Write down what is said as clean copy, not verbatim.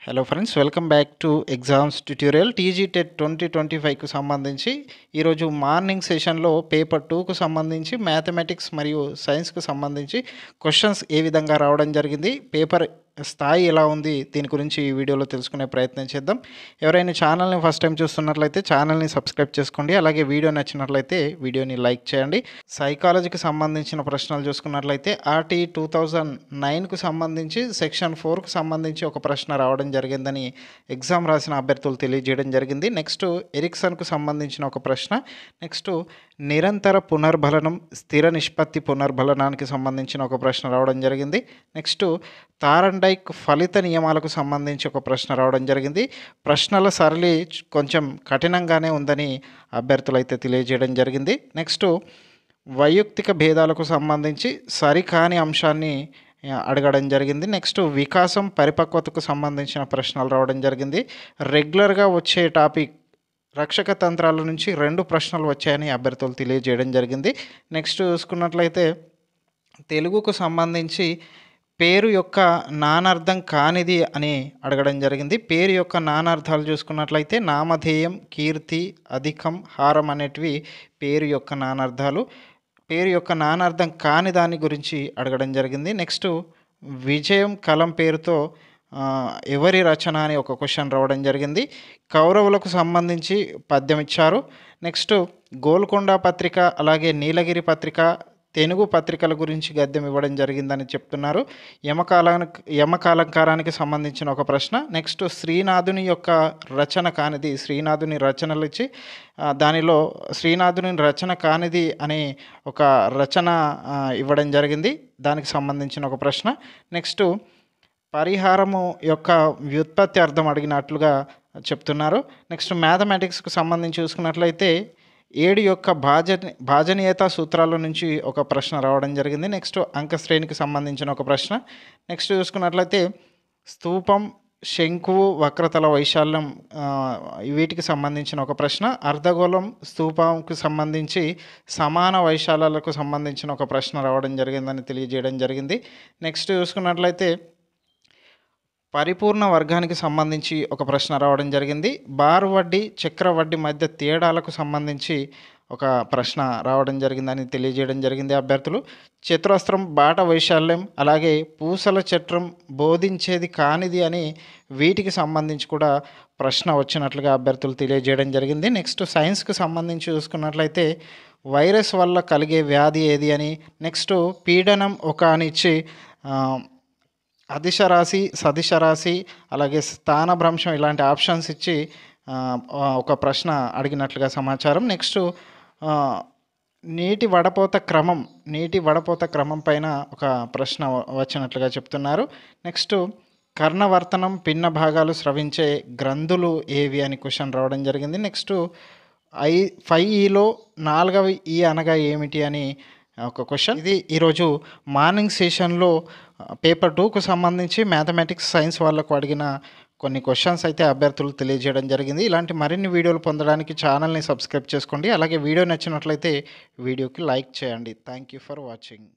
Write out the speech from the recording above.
Hello friends, welcome back to exams tutorial. TG TET 2025కు సంబంధించి ఈరోజు మార్నింగ్ సెషన్లో పేపర్ 2కు సంబంధించి మ్యాథమెటిక్స్ మరియు సైన్స్కు సంబంధించి క్వశ్చన్స్ ఏ విధంగా రావడం జరిగింది, పేపర్ స్థాయి ఎలా ఉంది, దీని గురించి ఈ వీడియోలో తెలుసుకునే ప్రయత్నం చేద్దాం. ఎవరైనా ఛానల్ని ఫస్ట్ టైం చూస్తున్నట్లయితే ఛానల్ని సబ్స్క్రైబ్ చేసుకోండి. అలాగే వీడియో నచ్చినట్లయితే వీడియోని లైక్ చేయండి. సైకాలజీకి సంబంధించిన ప్రశ్నలు చూసుకున్నట్లయితే ఆర్టీ 2009కు సంబంధించి సెక్షన్ 4కు సంబంధించి ఒక ప్రశ్న రావడం జరిగిందని ఎగ్జామ్ రాసిన అభ్యర్థులు తెలియజేయడం జరిగింది. నెక్స్ట్ ఎరిక్సన్కు సంబంధించిన ఒక ప్రశ్న, నెక్స్ట్ నిరంతర పునర్బలనం స్థిర నిష్పత్తి పునర్బలనానికి సంబంధించిన ఒక ప్రశ్న రావడం జరిగింది. నెక్స్ట్ తారండైక్ ఫలిత నియమాలకు సంబంధించి ఒక ప్రశ్న రావడం జరిగింది. ప్రశ్నల సరళి కొంచెం కఠినంగానే ఉందని అభ్యర్థులు అయితే తెలియజేయడం జరిగింది. నెక్స్ట్ వైయక్తిక భేదాలకు సంబంధించి సరికాని అంశాన్ని అడగడం జరిగింది. నెక్స్ట్ వికాసం పరిపక్వతకు సంబంధించిన ప్రశ్నలు రావడం జరిగింది. రెగ్యులర్గా వచ్చే టాపిక్ రక్షక తంత్రాల నుంచి 2 ప్రశ్నలు వచ్చాయని అభ్యర్థులు తెలియజేయడం జరిగింది. నెక్స్ట్ చూసుకున్నట్లయితే తెలుగుకు సంబంధించి పేరు యొక్క నానార్థం కానిది అని అడగడం జరిగింది. పేరు యొక్క నానార్థాలు చూసుకున్నట్లయితే నామధేయం, కీర్తి, అధికం, హారం అనేటివి పేరు యొక్క నానార్థాలు. పేరు యొక్క నానార్థం కాని దాని గురించి అడగడం జరిగింది. నెక్స్ట్ విజయం కలం పేరుతో ఎవరి రచన అని ఒక క్వశ్చన్ రావడం జరిగింది. కౌరవులకు సంబంధించి పద్యం ఇచ్చారు. నెక్స్ట్ గోల్కొండ పత్రిక, అలాగే నీలగిరి పత్రిక, తెనుగు పత్రికల గురించి గద్యం ఇవ్వడం జరిగిందని చెప్తున్నారు. యమకాలంకారానికి సంబంధించిన ఒక ప్రశ్న. నెక్స్ట్ శ్రీనాథుని యొక్క రచన కానిది, శ్రీనాథుని రచనలు ఇచ్చి దానిలో శ్రీనాథుని రచన కానిది అనే ఒక రచన ఇవ్వడం జరిగింది, దానికి సంబంధించిన ఒక ప్రశ్న. నెక్స్ట్ పరిహారము యొక్క వ్యుత్పత్తి అర్థం అడిగినట్లుగా చెప్తున్నారు. నెక్స్ట్ మ్యాథమెటిక్స్కు సంబంధించి చూసుకున్నట్లయితే 7 యొక్క భాజనీయత సూత్రాల నుంచి ఒక ప్రశ్న రావడం జరిగింది. నెక్స్ట్ అంకశ్రేణికి సంబంధించిన ఒక ప్రశ్న. నెక్స్ట్ చూసుకున్నట్లయితే స్తూపం, శంకువు, వక్రతల వైశాల్యం వీటికి సంబంధించిన ఒక ప్రశ్న. అర్ధగోళం స్తూపంకు సంబంధించి సమాన వైశాల్యాలకు సంబంధించిన ఒక ప్రశ్న రావడం జరిగిందని తెలియజేయడం జరిగింది. నెక్స్ట్ చూసుకున్నట్లయితే పరిపూర్ణ వర్గానికి సంబంధించి ఒక ప్రశ్న రావడం జరిగింది. బార్ వడ్డీ, చక్ర వడ్డీ మధ్య తేడాలకు సంబంధించి ఒక ప్రశ్న రావడం జరిగిందని తెలియజేయడం జరిగింది అభ్యర్థులు. చతురస్రం, బాట వైశాల్యం, అలాగే పూసల చట్రం బోధించేది కానిది అని వీటికి సంబంధించి కూడా ప్రశ్న వచ్చినట్లుగా అభ్యర్థులు తెలియజేయడం జరిగింది. నెక్స్ట్ సైన్స్కి సంబంధించి చూసుకున్నట్లయితే వైరస్ వల్ల కలిగే వ్యాధి ఏది అని, నెక్స్ట్ పీడనం ఒక అని ఇచ్చి అదిశ రాశి, సదిశ రాశి, అలాగే స్థానభ్రంశం ఇలాంటి ఆప్షన్స్ ఇచ్చి ఒక ప్రశ్న అడిగినట్లుగా సమాచారం. నెక్స్ట్ నీటి వడపోత క్రమం పైన ఒక ప్రశ్న వచ్చినట్లుగా చెప్తున్నారు. నెక్స్ట్ కర్ణవర్తనం, పిన్న భాగాలు స్రవించే గ్రంథులు ఏవి అని క్వశ్చన్ రావడం జరిగింది. నెక్స్ట్ 5Eలో 4వ ఈ అనగా ఏమిటి అని ఒక క్వశ్చన్. ఇది ఈరోజు మార్నింగ్ సెషన్లో పేపర్ 2కు సంబంధించి మ్యాథమెటిక్స్, సైన్స్ వాళ్ళకు అడిగిన కొన్ని క్వశ్చన్స్ అయితే అభ్యర్థులు తెలియజేయడం జరిగింది. ఇలాంటి మరిన్ని వీడియోలు పొందడానికి ఛానల్ని సబ్స్క్రైబ్ చేసుకోండి. అలాగే వీడియో నచ్చినట్లయితే వీడియోకి లైక్ చేయండి. Thank you for watching.